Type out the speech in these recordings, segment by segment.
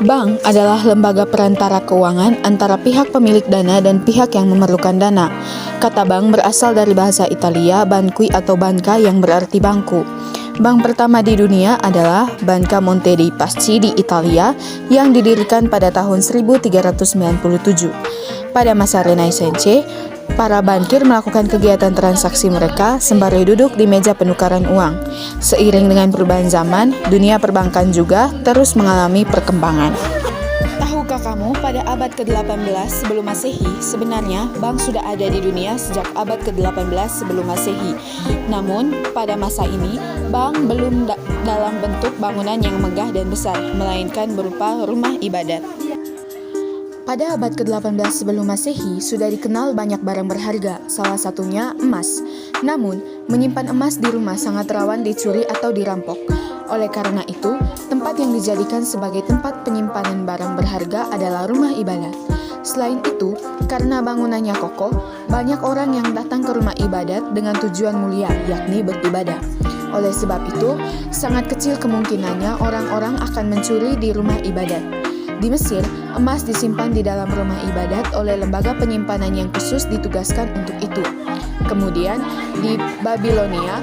Bank adalah lembaga perantara keuangan antara pihak pemilik dana dan pihak yang memerlukan dana. Kata bank berasal dari bahasa Italia banqui atau banca yang berarti bangku. Bank pertama di dunia adalah Banca Monte dei Paschi di Italia yang didirikan pada tahun 1397. Pada masa Renaissance, para bankir melakukan kegiatan transaksi mereka sembari duduk di meja penukaran uang. Seiring dengan perubahan zaman, dunia perbankan juga terus mengalami perkembangan. Tahukah kamu, pada abad ke-18 sebelum Masehi, sebenarnya bank sudah ada di dunia sejak abad ke-18 sebelum Masehi. Namun, pada masa ini, bank belum dalam bentuk bangunan yang megah dan besar, melainkan berupa rumah ibadat. Pada abad ke-18 sebelum Masehi sudah dikenal banyak barang berharga, salah satunya emas. Namun, menyimpan emas di rumah sangat rawan dicuri atau dirampok. Oleh karena itu, tempat yang dijadikan sebagai tempat penyimpanan barang berharga adalah rumah ibadat. Selain itu, karena bangunannya kokoh, banyak orang yang datang ke rumah ibadat dengan tujuan mulia, yakni beribadah. Oleh sebab itu, sangat kecil kemungkinannya orang-orang akan mencuri di rumah ibadat. Di Mesir, emas disimpan di dalam rumah ibadat oleh lembaga penyimpanan yang khusus ditugaskan untuk itu. Kemudian, di Babilonia,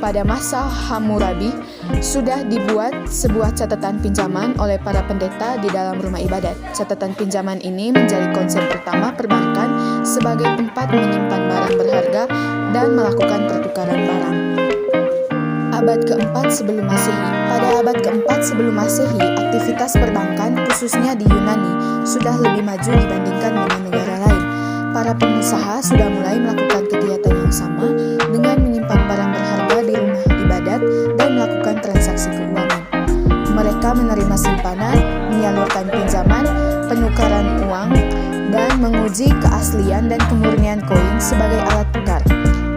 pada masa Hammurabi, sudah dibuat sebuah catatan pinjaman oleh para pendeta di dalam rumah ibadat. Catatan pinjaman ini menjadi konsep pertama perbankan sebagai tempat menyimpan barang berharga dan melakukan pertukaran barang. Abad keempat sebelum Masehi. Pada abad keempat sebelum Masehi, aktivitas perbankan, khususnya di Yunani, sudah lebih maju dibandingkan dengan negara lain. Para pengusaha sudah mulai melakukan kegiatan yang sama dengan menyimpan barang berharga di rumah ibadat dan melakukan transaksi keuangan. Mereka menerima simpanan, menyalurkan pinjaman, penukaran uang, dan menguji keaslian dan kemurnian koin sebagai alat tukar.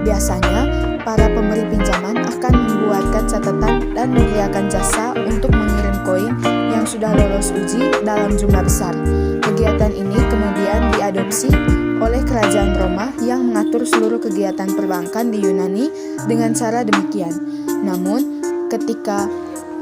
Biasanya, para pemberi pinjaman akan membuatkan catatan dan menyediakan jasa untuk mengirim koin yang sudah lolos uji dalam jumlah besar. Kegiatan ini kemudian diadopsi oleh kerajaan Roma yang mengatur seluruh kegiatan perbankan di Yunani dengan cara demikian. Namun, ketika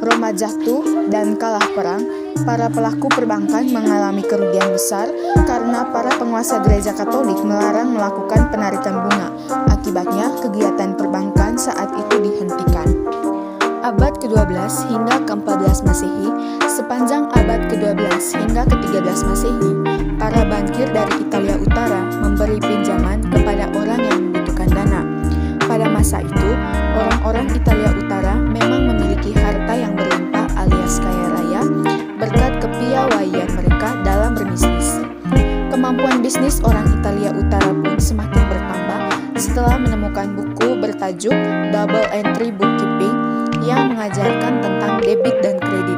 Roma jatuh dan kalah perang, para pelaku perbankan mengalami kerugian besar karena para penguasa gereja Katolik melarang melakukan penarikan bunga. Akibatnya, kegiatan perbankan saat itu dihentikan. Abad ke-12 hingga ke-14 Masehi, sepanjang abad ke-12 hingga ke-13 Masehi, para bankir dari Italia Utara memberi pinjaman kepada orang yang membutuhkan dana. Pada masa itu, orang-orang Italia Utara memang memiliki harta yang berlimpah alias kaya raya berkat kepiawaian mereka dalam berbisnis. Kemampuan bisnis orang Italia Utara pun semakin bertambah setelah menemukan buku bertajuk Double Entry Bookkeeping yang mengajarkan tentang debit dan kredit.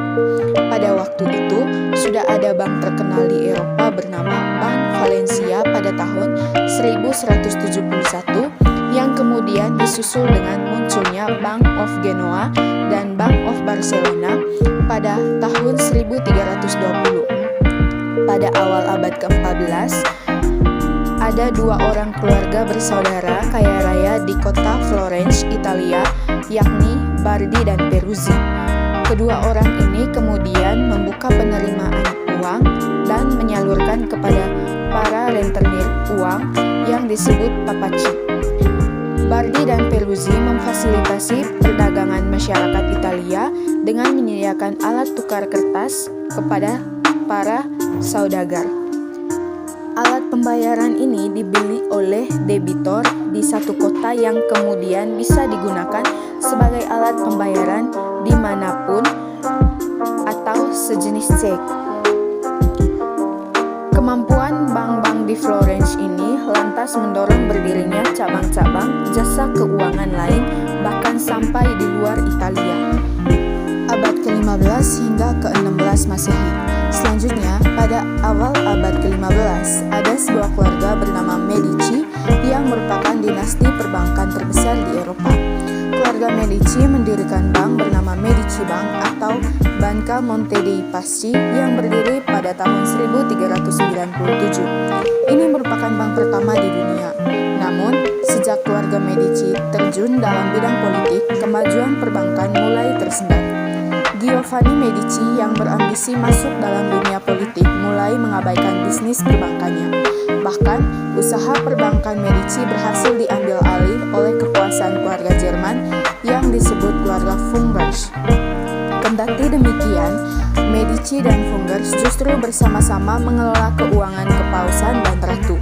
Pada waktu itu, sudah ada bank terkenal di Eropa bernama Bank Valencia pada tahun 1171 yang kemudian disusul dengan munculnya Bank of Genoa dan Bank of Barcelona pada tahun 1320. Pada awal abad ke-14, ada dua orang keluarga bersaudara kaya raya di kota Florence, Italia, yakni Bardi dan Peruzzi. Kedua orang ini kemudian membuka penerimaan uang dan menyalurkan kepada para rentenir uang yang disebut papacci. Bardi dan Peruzzi memfasilitasi perdagangan masyarakat Italia dengan menyediakan alat tukar kertas kepada para saudagar. Alat pembayaran ini dibeli oleh debitor di satu kota yang kemudian bisa digunakan sebagai alat pembayaran dimanapun atau sejenis cek. Kemampuan bank-bank di Florence ini lantas mendorong berdirinya cabang-cabang jasa keuangan lain bahkan sampai di luar Italia. Abad ke-15 hingga ke-16 Masehi. Selanjutnya, pada awal abad ke-15, ada sebuah keluarga bernama Medici yang merupakan dinasti perbankan terbesar di Eropa. Keluarga Medici mendirikan bank bernama Medici Bank atau Banca Monte dei Paschi yang berdiri pada tahun 1397. Ini merupakan bank pertama di dunia. Namun, sejak keluarga Medici terjun dalam bidang politik, kemajuan perbankan mulai tersendat. Giovanni Giovanni Medici yang berambisi masuk dalam dunia politik mulai mengabaikan bisnis perbankannya. Bahkan, usaha perbankan Medici berhasil diambil alih oleh kekuasaan keluarga Jerman yang disebut keluarga Fungers. Kendati demikian, Medici dan Fungers justru bersama-sama mengelola keuangan kepausan dan ratu.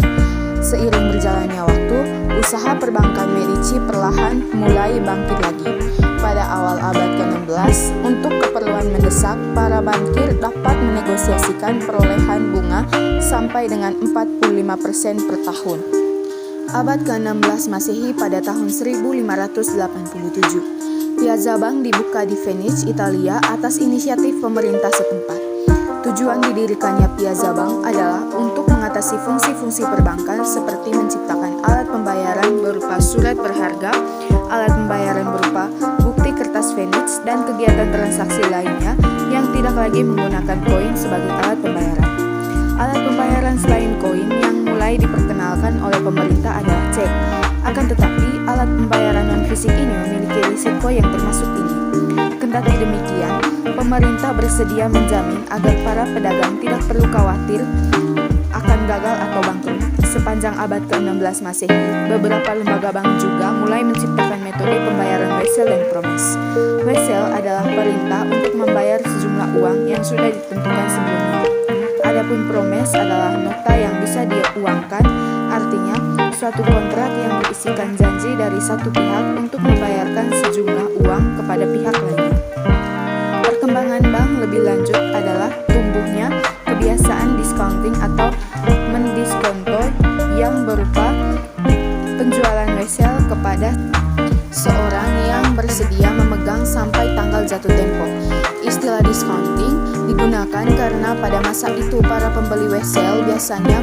Seiring berjalannya waktu, usaha perbankan Medici perlahan mulai bangkit lagi. Pada awal abad ke-16, untuk keperluan mendesak, para bankir dapat menegosiasikan perolehan bunga sampai dengan 45% per tahun. Abad ke-16 Masehi pada tahun 1587. Piazza Bank dibuka di Venice, Italia atas inisiatif pemerintah setempat. Tujuan didirikannya Piazza Bank adalah untuk mengatasi fungsi-fungsi perbankan seperti menciptakan alat pembayaran berupa surat berharga, alat pembayaran berupa bukti kertas Venice, dan kegiatan transaksi lainnya yang tidak lagi menggunakan koin sebagai alat pembayaran. Alat pembayaran selain koin yang mulai diperkenalkan oleh pemerintah adalah cek. Akan tetapi, alat pembayaran non-fisik ini memiliki risiko yang termasuk tinggi. Kendati demikian, pemerintah bersedia menjamin agar para pedagang tidak perlu khawatir akan gagal atau bangkrut. Sepanjang abad ke-16 Masehi, beberapa lembaga bank juga mulai menciptakan metode pembayaran wesel dan promes. Wesel adalah perintah untuk membayar sejumlah uang yang sudah ditentukan sebelumnya. Adapun promes adalah nota yang bisa diuangkan, artinya suatu kontrak yang berisikan janji dari satu pihak untuk membayarkan sejumlah uang kepada pihak lainnya. Perkembangan bank lebih lanjut adalah tumbuhnya kebiasaan discounting atau mendiskonto yang berupa penjualan wesel kepada seorang yang bersedia memegang sampai tanggal jatuh tempo. Istilah discounting digunakan karena pada masa itu para pembeli wesel biasanya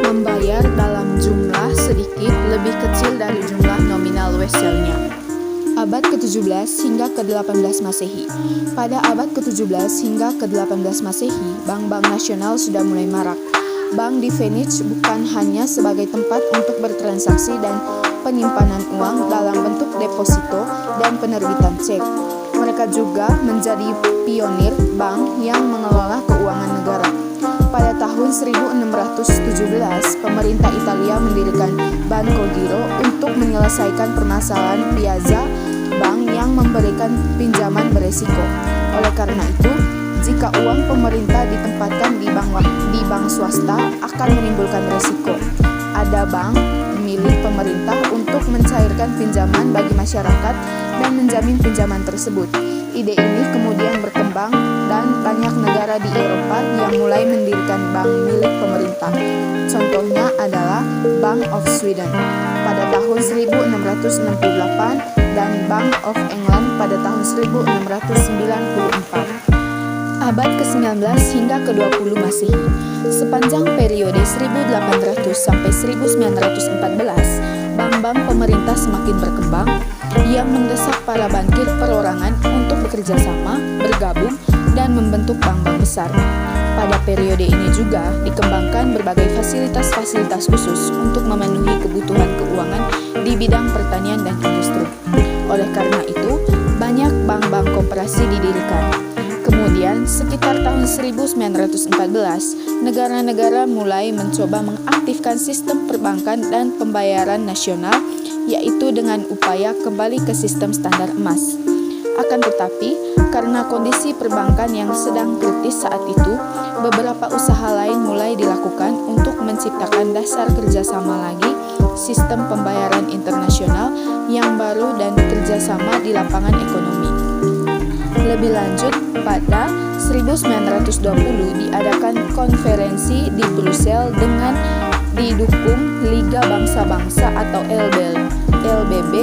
membayar dalam jumlah sedikit lebih kecil dari jumlah nominal weselnya. Abad ke-17 hingga ke-18 Masehi. Pada abad ke-17 hingga ke-18 Masehi, bank-bank nasional sudah mulai marak. Bank di Venice bukan hanya sebagai tempat untuk bertransaksi dan penyimpanan uang dalam bentuk deposito dan penerbitan cek. Mereka juga menjadi pionir bank yang mengelola keuangan negara. Pada tahun 1617, pemerintah Italia mendirikan Banco Giro untuk menyelesaikan permasalahan Piazza Bank yang memberikan pinjaman beresiko. Oleh karena itu, jika uang pemerintah ditempatkan di bank swasta akan menimbulkan resiko. Ada bank milik pemerintah untuk mencairkan pinjaman bagi masyarakat dan menjamin pinjaman tersebut. Ide ini kemudian berkembang dan banyak negara di Eropa yang mulai mendirikan bank milik pemerintah. Contohnya adalah Bank of Sweden pada tahun 1668 dan Bank of England pada tahun 1694. Abad ke-19 hingga ke-20 Masehi. Sepanjang periode 1800 sampai 1914, bank-bank pemerintah semakin berkembang yang mendesak para bankir perorangan untuk bekerja sama, bergabung, dan membentuk bank-bank besar. Pada periode ini juga dikembangkan berbagai fasilitas-fasilitas khusus untuk memenuhi kebutuhan keuangan di bidang pertanian dan industri. Oleh karena itu, banyak bank-bank koperasi didirikan. Kemudian, sekitar tahun 1914, negara-negara mulai mencoba mengaktifkan sistem perbankan dan pembayaran nasional, yaitu dengan upaya kembali ke sistem standar emas. Akan tetapi, karena kondisi perbankan yang sedang kritis saat itu, beberapa usaha lain mulai dilakukan untuk menciptakan dasar kerjasama lagi, sistem pembayaran internasional yang baru dan kerjasama di lapangan ekonomi. Lebih lanjut, pada 1920 diadakan konferensi di Brussels dengan didukung Liga Bangsa-Bangsa atau LBB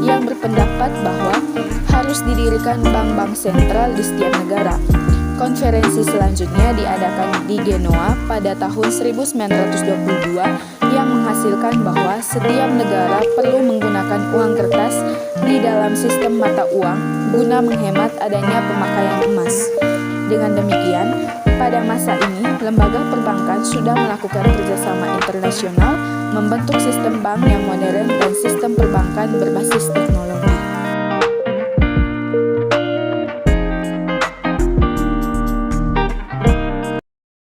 yang berpendapat bahwa harus didirikan bank-bank sentral di setiap negara. Konferensi selanjutnya diadakan di Genoa pada tahun 1922 yang menghasilkan bahwa setiap negara perlu menggunakan uang kertas di dalam sistem mata uang guna menghemat adanya pemakaian emas. Dengan demikian, pada masa ini, lembaga perbankan sudah melakukan kerjasama internasional, membentuk sistem bank yang modern dan sistem perbankan berbasis teknologi.